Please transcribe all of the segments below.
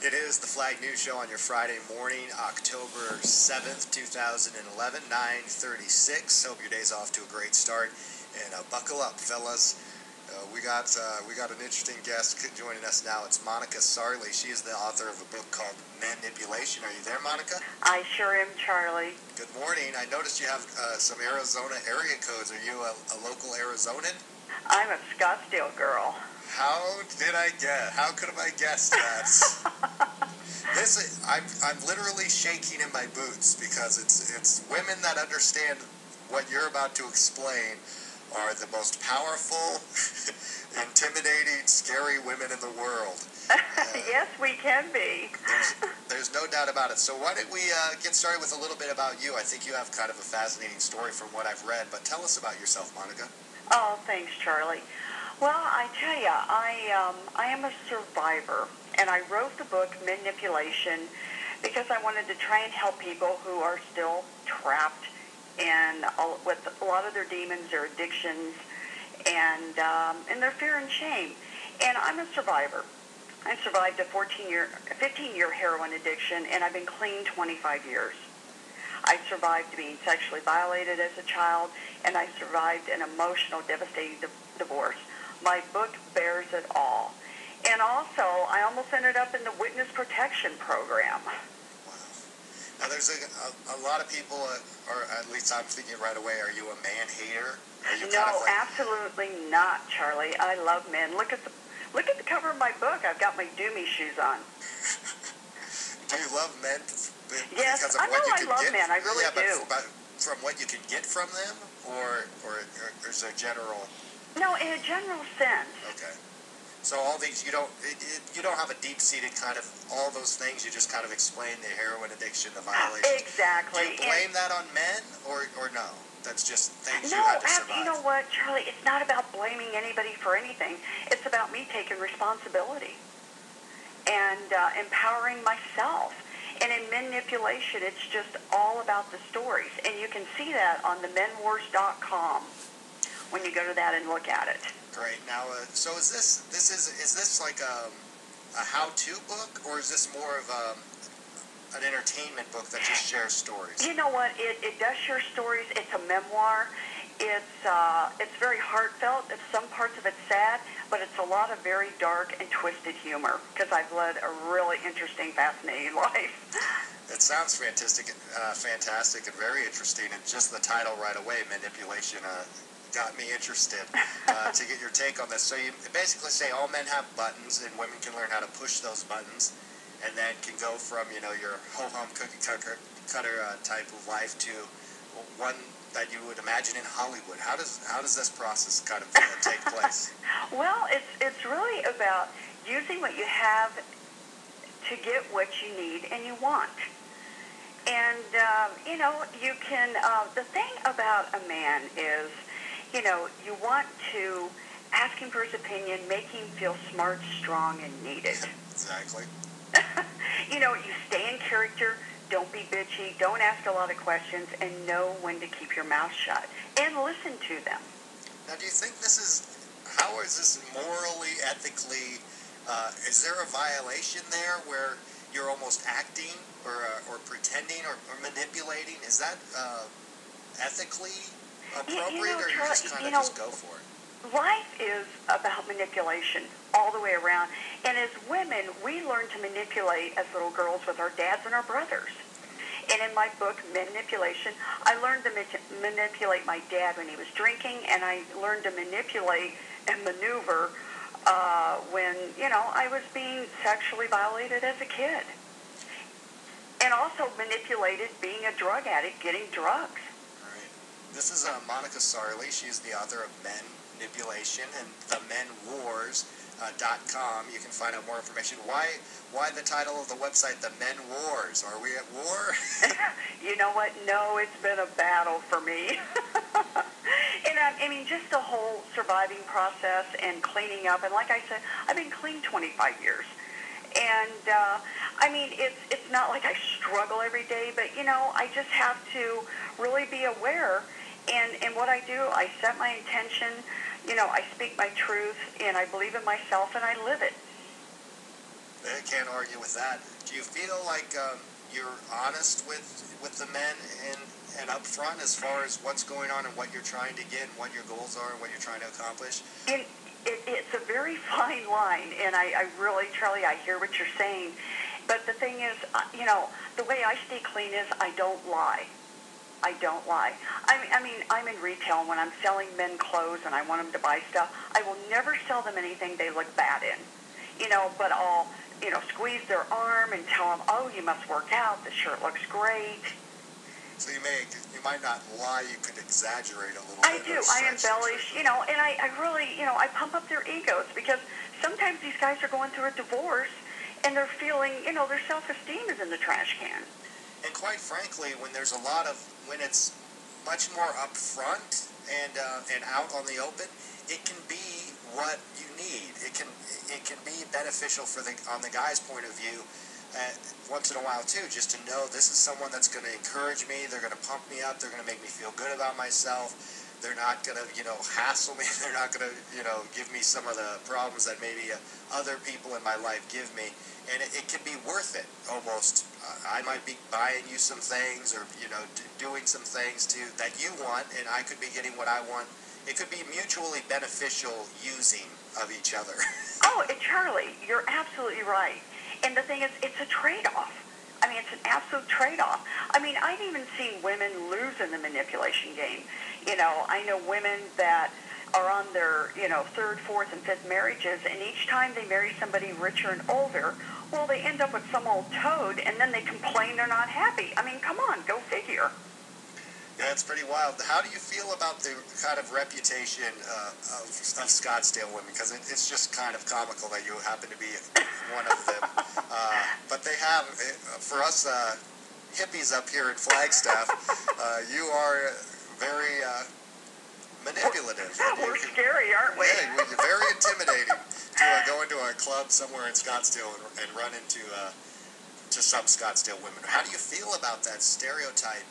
It is the Flag News Show on your Friday morning, October 7th, 2011, 9:36. Hope your day's off to a great start. And buckle up, fellas. We got an interesting guest joining us now. It's Monica Sarley. She is the author of a book called Men-ipulation. Are you there, Monica? I sure am, Charlie. Good morning. I noticed you have some Arizona area codes. Are you a local Arizonan? I'm a Scottsdale girl. How could have I guessed that? I'm literally shaking in my boots because it's women that understand what you're about to explain are the most powerful, intimidating, scary women in the world. Yes, we can be. There's no doubt about it. So why don't we get started with a little bit about you? I think you have kind of a fascinating story from what I've read, but tell us about yourself, Monica. Oh, thanks, Charlie. Well, I tell you, I am a survivor, and I wrote the book Men-ipulation because I wanted to try and help people who are still trapped with a lot of their demons, their addictions, and their fear and shame. And I'm a survivor. I survived a 15-year heroin addiction, and I've been clean 25 years. I survived being sexually violated as a child, and I survived an emotional, devastating divorce. My book bears it all. And also, I almost ended up in the witness protection program. Wow. Now, there's a lot of people, or at least I'm thinking right away, are you a man-hater? No, absolutely not, Charlie. I love men. Look at the cover of my book. I've got my Doomie shoes on. Do you love men? Yes, I know I love men. I really do. But from what you can get from them, or is there general? No, in a general sense. Okay. So all these, you don't have a deep-seated kind of all those things. You just kind of explain the heroin addiction, the violation. Exactly. Do you blame that on men, or no? That's just things you had to survive. You know what, Charlie? It's not about blaming anybody for anything. It's about me taking responsibility and empowering myself. And in Men-ipulation, it's just all about the stories. And you can see that on the menwars.com when you go to that and look at it. Great. Now, so is this like a how-to book, or is this more of an entertainment book that just shares stories? You know what? It does share stories. It's a memoir. It's very heartfelt. Some parts of it's sad, but it's a lot of very dark and twisted humor because I've led a really interesting, fascinating life. It sounds fantastic and very interesting. And just the title right away, Men-ipulation, got me interested to get your take on this. So you basically say all men have buttons, and women can learn how to push those buttons, and then can go from your ho-hum cookie cutter type of life to one that you would imagine in Hollywood. How does this process kind of take place? Well, it's really about using what you have to get what you need and you want. And you can. The thing about a man is, you want to ask him for his opinion, make him feel smart, strong, and needed. Exactly. You stay in character. Don't be bitchy. Don't ask a lot of questions, and know when to keep your mouth shut and listen to them. Now, do you think how is this morally, ethically? Is there a violation there where you're almost acting or pretending or manipulating? Is that ethically appropriate, or you just kind of just go for it? Life is about manipulation all the way around. And as women, we learn to manipulate as little girls with our dads and our brothers. And in my book, Men-ipulation, I learned to manipulate my dad when he was drinking, and I learned to manipulate and maneuver when, I was being sexually violated as a kid. And also manipulated being a drug addict, getting drugs. This is Monica Sarley. She's the author of Men-ipulation and the menwars.com. You can find out more information. Why the title of the website, The Men Wars? Are we at war? You know what? No, it's been a battle for me. And just the whole surviving process and cleaning up. And like I said, I've been clean 25 years. And, it's not like I struggle every day, but, I just have to really be aware. And what I do, I set my intention, I speak my truth, and I believe in myself, and I live it. I can't argue with that. Do you feel like you're honest with the men and up front as far as what's going on and what you're trying to get and what your goals are and what you're trying to accomplish? It's a very fine line, and I really, Charlie, I hear what you're saying. But the thing is, the way I stay clean is I don't lie. I don't lie. I mean, I'm in retail, and when I'm selling men clothes and I want them to buy stuff, I will never sell them anything they look bad in. But I'll, squeeze their arm and tell them, oh, you must work out. The shirt looks great. So you might not lie. You could exaggerate a little I bit. do. I embellish, and I really, I pump up their egos because sometimes these guys are going through a divorce and they're feeling, their self-esteem is in the trash can. And quite frankly, when it's much more upfront and out on the open, it can be what you need. It can be beneficial on the guy's point of view. Once in a while too, just to know this is someone that's going to encourage me. They're going to pump me up. They're going to make me feel good about myself. They're not going to, hassle me. They're not going to, give me some of the problems that maybe other people in my life give me. And it can be worth it, almost. I might be buying you some things or, doing some things that you want, and I could be getting what I want. It could be mutually beneficial using of each other. Oh, Charlie, you're absolutely right. And the thing is, it's a trade-off. I mean, it's an absolute trade-off. I mean, I've even seen women lose in the manipulation game. I know women that are on their, third, fourth, and fifth marriages, and each time they marry somebody richer and older, well, they end up with some old toad, and then they complain they're not happy. I mean, come on, go figure. Yeah, it's pretty wild. How do you feel about the kind of reputation of Scottsdale women? Because it's just kind of comical that you happen to be one of them. But they have, for us hippies up here in Flagstaff, you are very manipulative. We're scary, aren't we? Yeah, you're very intimidating to go into a club somewhere in Scottsdale and run into to some Scottsdale women. How do you feel about that stereotype?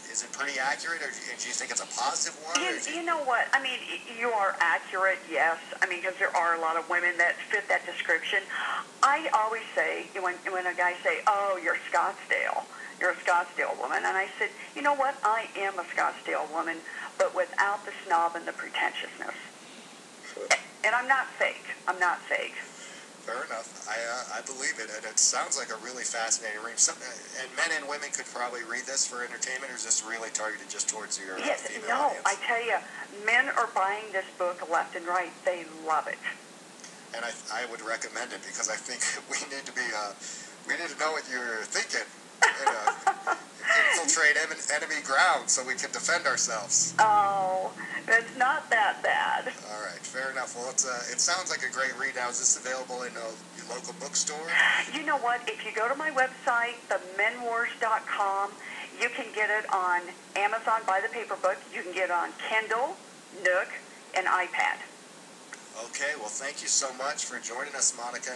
Is it pretty accurate, or do you think it's a positive one? You know what? I mean, you are accurate, yes. I mean, because there are a lot of women that fit that description. I always say, when a guy say, oh, you're a Scottsdale woman, and I said, you know what? I am a Scottsdale woman, but without the snob and the pretentiousness. And I'm not fake. I'm not fake. Fair enough. I believe it, and it sounds like a really fascinating read. And men and women could probably read this for entertainment, or is this really targeted just towards your female audience? I tell you, men are buying this book left and right. They love it. And I would recommend it because I think we need to know what you're thinking. Infiltrate enemy ground so we can defend ourselves. Oh, it's not that bad. All right, fair enough. Well, it sounds like a great read. Now, is this available in your local bookstore? You know what? If you go to my website, themenwars.com, you can get it on Amazon by the paper book. You can get it on Kindle, Nook, and iPad. Okay, well, thank you so much for joining us, Monica.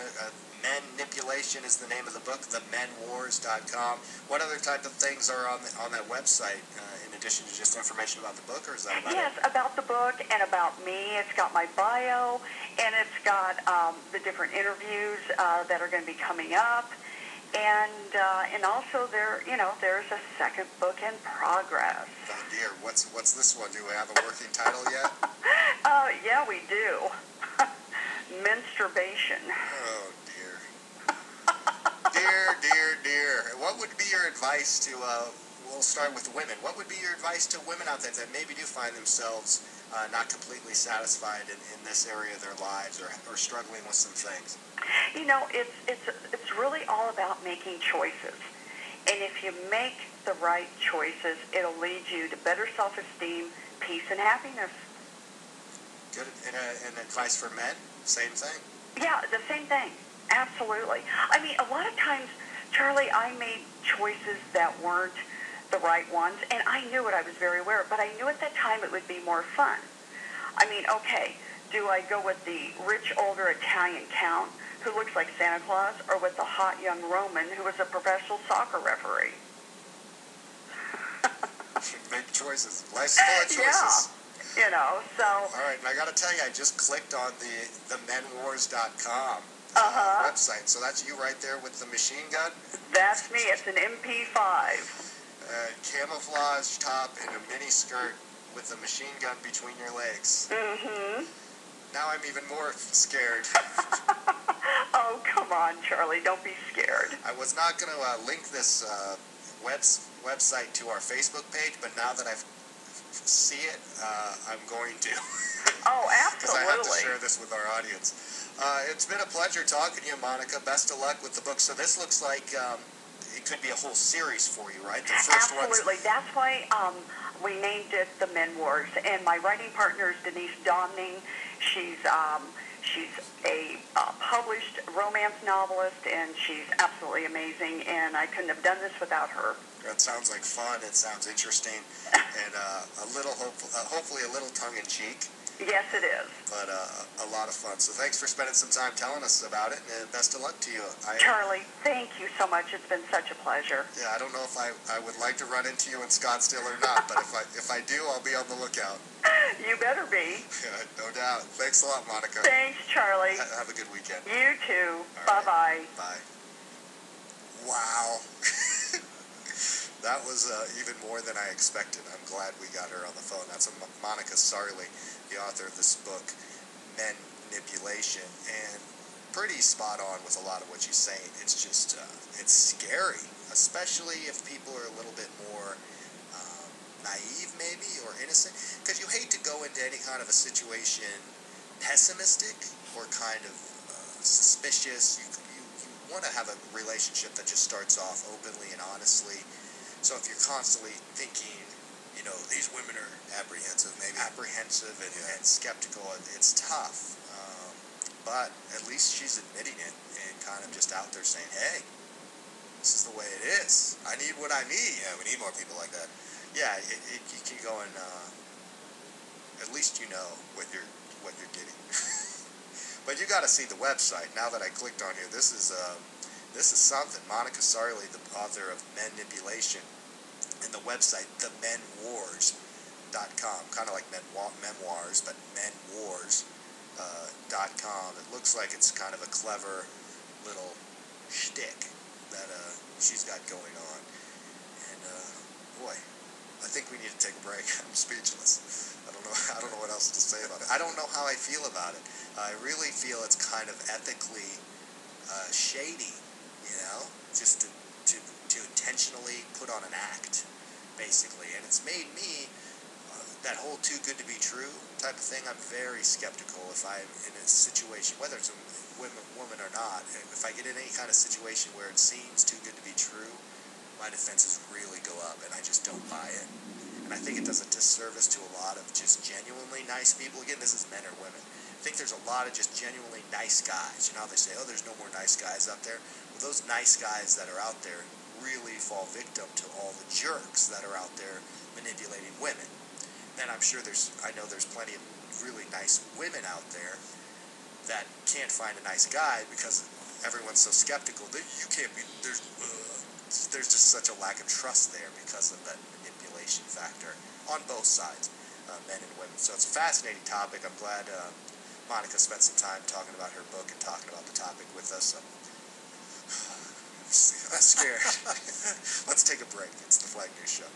Men-ipulation is the name of the book, themenwars.com. What other type of things are on that website, in addition to just information about the book, or is that about it? Yes, about the book and about me. It's got my bio, and it's got the different interviews that are going to be coming up. And also there's a second book in progress. Oh dear, what's this one? Do we have a working title yet? Yeah, we do. Menstruation. Oh dear. Dear. What would be your advice to, we'll start with women. What would be your advice to women out there that maybe do find themselves not completely satisfied in this area of their lives or struggling with some things? It's really all about making choices. And if you make the right choices, it'll lead you to better self-esteem, peace, and happiness. Good. And advice for men? Same thing? Yeah, the same thing. Absolutely. I mean, a lot of times, Charlie, I made choices that weren't the right ones, and I knew it. I was very aware, but I knew at that time it would be more fun. I mean, okay, do I go with the rich, older Italian count who looks like Santa Claus, or with the hot young Roman who was a professional soccer referee? Make choices. Life's full of choices. Yeah, so... All right, and I got to tell you, I just clicked on the menwars.com website. So that's you right there with the machine gun? That's me. It's an MP5. Camouflage top and a mini skirt with a machine gun between your legs. Mm-hmm. Now I'm even more scared. Oh, come on, Charlie. Don't be scared. I was not going to link this website to our Facebook page, but now that I see it, I'm going to. Oh, Because I have to absolutely. share this with our audience. It's been a pleasure talking to you, Monica. Best of luck with the book. So this looks like it could be a whole series for you, right? The first Absolutely. That's why we named it The Men Wars. And my writing partner is Denise Domning. She's a published romance novelist, and she's absolutely amazing. And I couldn't have done this without her. That sounds like fun. It sounds interesting, and hopefully a little tongue-in-cheek. Yes, it is. But a lot of fun. So thanks for spending some time telling us about it, and best of luck to you. Charlie, thank you so much. It's been such a pleasure. Yeah, I don't know if I would like to run into you in Scottsdale or not, but if I do, I'll be on the lookout. You better be. Yeah, no doubt. Thanks a lot, Monica. Thanks, Charlie. Have a good weekend. You too. All Bye-bye. right. Bye. Wow. That was even more than I expected. I'm glad we got her on the phone. That's Monica Sarli, the author of this book, Men-ipulation, and pretty spot on with a lot of what she's saying. It's just, it's scary, especially if people are a little bit more naive maybe, or innocent, because you hate to go into any kind of a situation pessimistic or kind of suspicious. You want to have a relationship that just starts off openly and honestly. So if you're constantly thinking, you know, these women are apprehensive and skeptical, it's tough. But at least she's admitting it and kind of just out there saying, hey, this is the way it is. I need what I need. Yeah, we need more people like that. Yeah, you can go and at least you know what you're getting. But you got to see the website. Now that I clicked on here, this is something. Monica Sarli, the author of Men-ipulation, and the website themenwars.com, kind of like memoirs, but menwars.com. It looks like it's kind of a clever little shtick that she's got going on. And boy, I think we need to take a break. I'm speechless. I don't know what else to say about it. I don't know how I feel about it. I really feel it's kind of ethically shady, you know, just to intentionally put on an act, basically. And it's made me, that whole too good to be true type of thing, I'm very skeptical if I'm in a situation, whether it's a woman or not, if I get in any kind of situation where it seems too good to be true, my defenses really go up, and I just don't buy it. And I think it does a disservice to a lot of just genuinely nice people. Again, this is men or women. I think there's a lot of just genuinely nice guys. You know how they say, oh, there's no more nice guys out there? Well, those nice guys that are out there really fall victim to all the jerks that are out there manipulating women. And I'm sure I know there's plenty of really nice women out there that can't find a nice guy because everyone's so skeptical that you can't be, there's just such a lack of trust there because of that manipulation factor on both sides, men and women. So it's a fascinating topic. I'm glad Monica spent some time talking about her book and talking about the topic with us. I'm scared. Let's take a break. It's the Flag News Show.